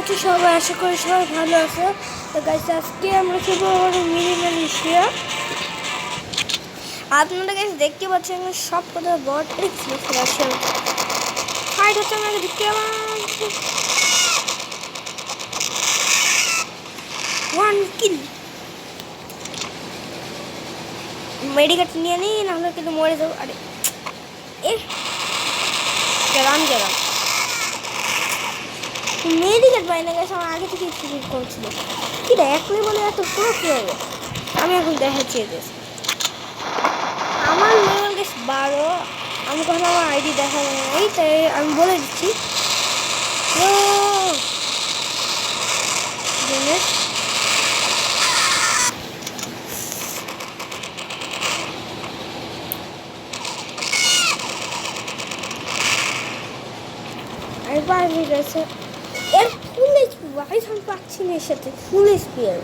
আছো সবাই? আশা করি সবাই ভালো আছে। তো গাইস আজকে আমরা খেলবো মিনি মালয়েশিয়া। আপনারা গাইস দেখতে পাচ্ছেন সব কটা বট এক্সপ্রেশন ফাইট হচ্ছে। আমাকে দেখতে ওয়ান কিল মেডিকেট নিয়ে নিই, নাহলে কিন্তু মরে যাবো। আরে এ গেলাম মেডিকেট পাই না গেছে। আমার আগে থেকে ফিল করছিল কি একই বলে এত পুরো কি হবে। আমি এখন দেখাচ্ছি এদের আমার লেভেল গেছে 12। আমি কখনো আমার আইডি দেখাবো না, এই তাই আমি বলে দিচ্ছি। একবার হয়ে গেছে এর ফুল এইচপি ভাই, আমি পাচ্ছি না এর সাথে ফুল এইচপি এর।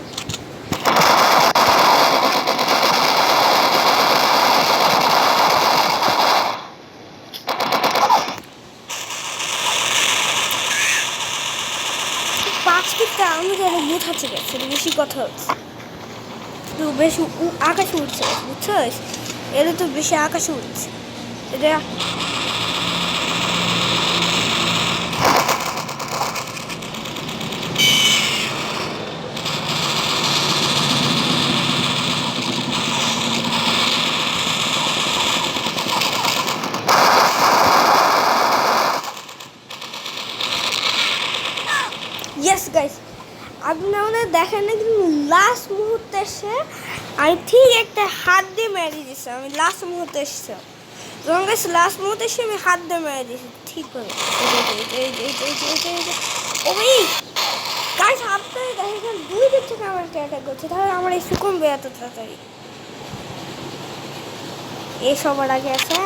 আমি জানি বুথ আছে গেছে, বেশি কথা হচ্ছে, তো বেশি আকাশে উঠছে বুঝছিস। এর তো বেশি আকাশে উঠছে এটা। ইয়েস গাইস, আপনারা দেখেন না কিন্তু লাস্ট মুহূর্তে এসে আমি ঠিক একটা হাত দিয়ে মেরে দিয়েছি। আমি লাস্ট মুহূর্তে এসেছি যখন গাইস, লাস্ট মুহূর্তে এসে আমি হাত দিয়ে মেরে দিয়েছি ঠিক করে। ওই গাইস আপনারা দেখেন দুই দিক থেকে আমার অ্যাটাক করছে, তাহলে আমার এই সুকমবে এত তাড়াতাড়ি। এই সবার আগে আছে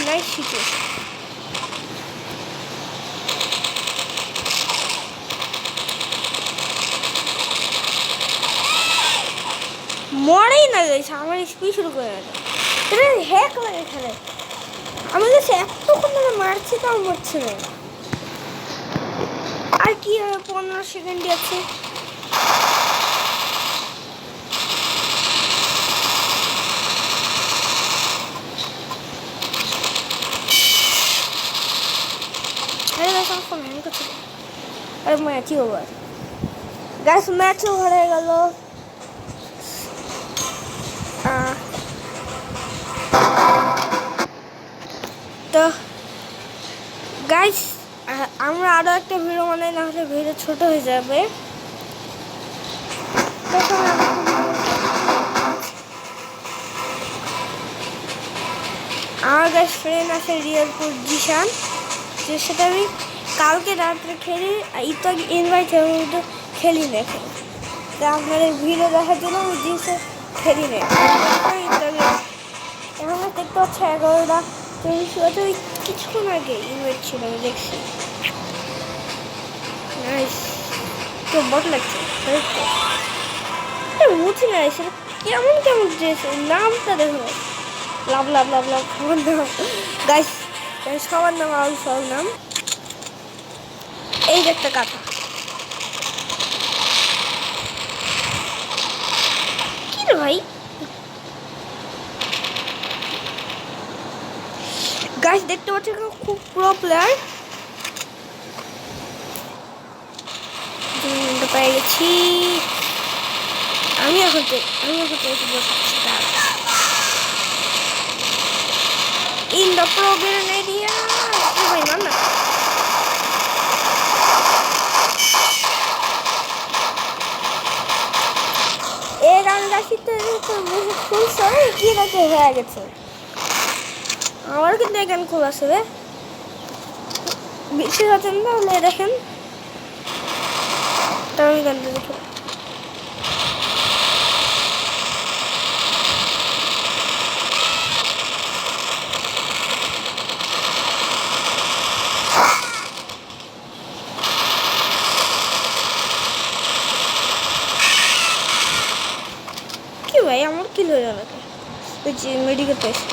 nice situation. মরেই না গেছে, আমার স্পিড শুরু করে গেল। এটা হ্যাক লাগে এখানে। আমি গেছে এতক্ষণ ধরে মারছি তাও মরছে না। আর কি হবে, 15 সেকেন্ডই আছে। আরে ম্যাচই ওভার গাইস, ম্যাচও হয়ে গেল। তো গাইস আমরা আরও একটা ভিডিও বানাই, না হলে ভিডিও ছোট হয়ে যাবে। আমার গাইস ফ্রেন্ড আছে রিয়ালপুর জিশান, যে সেটা আমি কালকে রাত্রে খেলি। তো ইনভাইট তো খেলি না, তা আপনার এই ভিডিও দেখার জন্য আমি জিনিসে খেলি না। এখন দেখতে হচ্ছে 11টা 24 ওই কিছুক্ষণ আগে ইনভাইট ছিল, আমি দেখছি। তো বট লাগছে বুঝি না সেটা কেমন কেমন ড্রেস, নামটা দেখো লাভ লাভ লাভ লাভ সবার নাম গাইস, সবার নাম আউল সবার নাম। এই যে একটা কথা কি রে ভাই, গাইস দেখতে পাচ্ছি খুব প্রো প্লেয়ার। পেয়ে গেছি আমি এখন বসাচ্ছি ইন দ্য প্রোগ্রাম এরিয়া। ভাই মান না এই গানটা ফুল সরে কি রাতে হয়ে গেছে। আমার কিন্তু এই গান খুব আসবে বেশি আছেন না হলে দেখেন, তার আমি গানটা দেখে মেডিকেল পেয়েছি।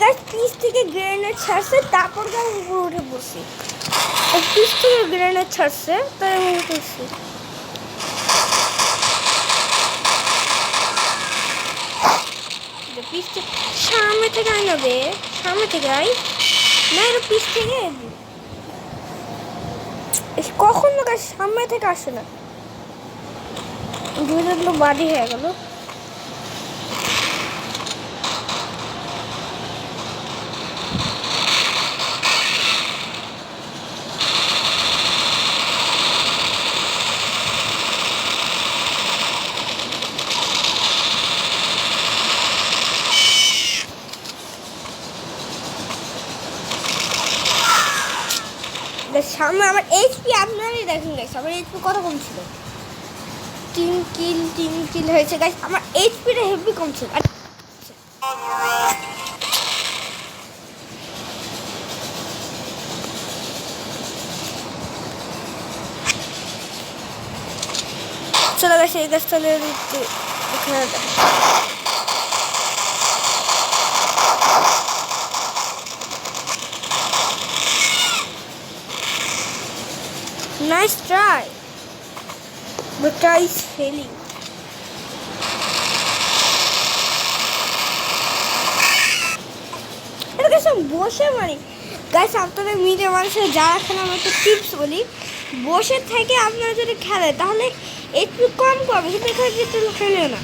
গাছ পিস থেকে গ্রেনেড ছাড়ছে, তারপর আমি উপরে উঠে বসি। পিস থেকে গ্রেনেড ছাড়ছে, তাই আমি উঠেছি। পিস সামনে থেকে আই না বে, সামনে থেকে আই না, এটা পিস থেকে কখন না গাছ সামনে থেকে আসে না, দুইটা বাড়ি হয়ে গেল। সামনে আমার এইচপি আপনারই দেখেন গাইস, আমার এইচপি কত কম ছিল, 3 কিল হয়েছে গাইস। আমার এইচপিটা হেভি কম ছিল। চলো গাইস, এই গাছ চলে এখানে nice try, but try is failing. এটা গাইস বসে মারি গাইস, আপনাদের মিডিয়া মানুষের যারা খেলে আমি একটা টিপস বলি, বসে থেকে আপনারা যদি খেলে তাহলে একটু কম করবে, কিন্তু এখানে একটু খেলেও না।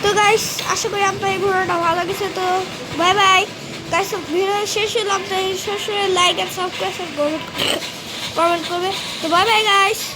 তো গাইস আশা করি আপনার এই ভিডিওটা ভালো লাগছে। তো বাই বাই গাইস, ভিডিও শেষ হলো, আপনার শেষ হলে লাইক আর সাবস্ক্রাইব কমেন্ট করবে। তো বাই বাই গাইস।